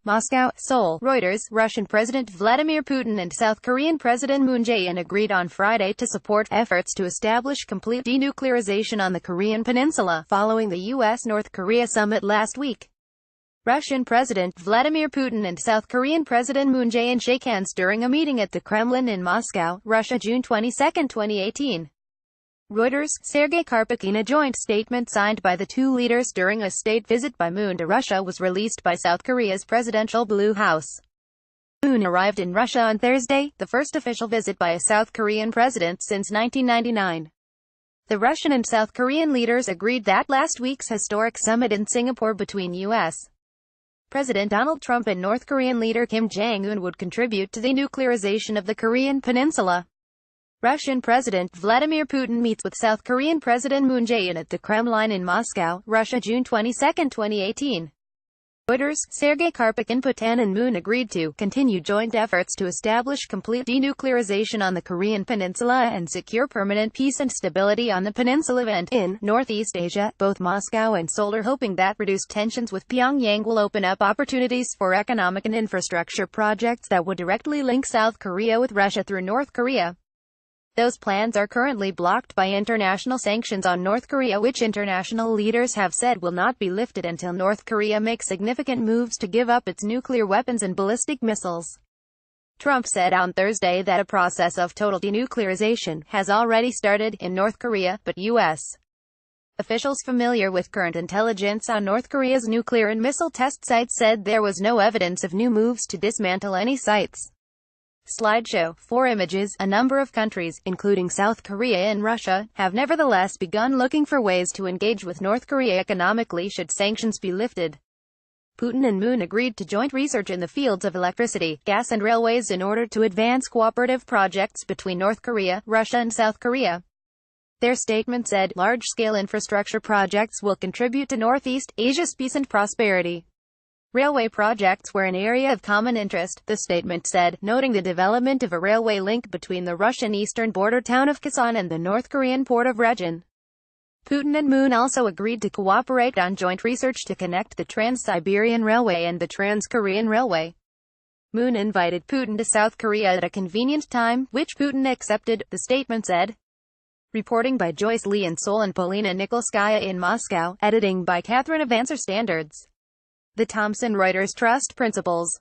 Moscow, Seoul, Reuters. Russian President Vladimir Putin and South Korean President Moon Jae-in agreed on Friday to support efforts to establish complete denuclearization on the Korean peninsula, following the U.S.-North Korea summit last week. Russian President Vladimir Putin and South Korean President Moon Jae-in shake hands during a meeting at the Kremlin in Moscow, Russia, June 22, 2018. Reuters. Sergei Karpuk. In a joint statement signed by the two leaders during a state visit by Moon to Russia was released by South Korea's presidential Blue House. Moon arrived in Russia on Thursday, the first official visit by a South Korean president since 1999. The Russian and South Korean leaders agreed that last week's historic summit in Singapore between U.S. President Donald Trump and North Korean leader Kim Jong-un would contribute to the denuclearization of the Korean peninsula. Russian President Vladimir Putin meets with South Korean President Moon Jae-in at the Kremlin in Moscow, Russia, June 22, 2018. Reuters. Sergei Karpuk. Putin and Moon agreed to continue joint efforts to establish complete denuclearization on the Korean peninsula and secure permanent peace and stability on the peninsula and in Northeast Asia. Both Moscow and Seoul are hoping that reduced tensions with Pyongyang will open up opportunities for economic and infrastructure projects that would directly link South Korea with Russia through North Korea. Those plans are currently blocked by international sanctions on North Korea, which international leaders have said will not be lifted until North Korea makes significant moves to give up its nuclear weapons and ballistic missiles. Trump said on Thursday that a process of total denuclearization has already started in North Korea, but U.S. officials familiar with current intelligence on North Korea's nuclear and missile test sites said there was no evidence of new moves to dismantle any sites. Slideshow. 4 images. A number of countries, including South Korea and Russia, have nevertheless begun looking for ways to engage with North Korea economically should sanctions be lifted. Putin and Moon agreed to joint research in the fields of electricity, gas and railways in order to advance cooperative projects between North Korea, Russia and South Korea. Their statement said, large-scale infrastructure projects will contribute to Northeast Asia's peace and prosperity. Railway projects were an area of common interest, the statement said, noting the development of a railway link between the Russian eastern border town of Kasan and the North Korean port of Regin. Putin and Moon also agreed to cooperate on joint research to connect the Trans-Siberian Railway and the Trans-Korean Railway. Moon invited Putin to South Korea at a convenient time, which Putin accepted, the statement said. Reporting by Joyce Lee in Seoul and Polina Nikolskaya in Moscow, editing by Catherine of Answer Standards. The Thomson Reuters Trust Principles.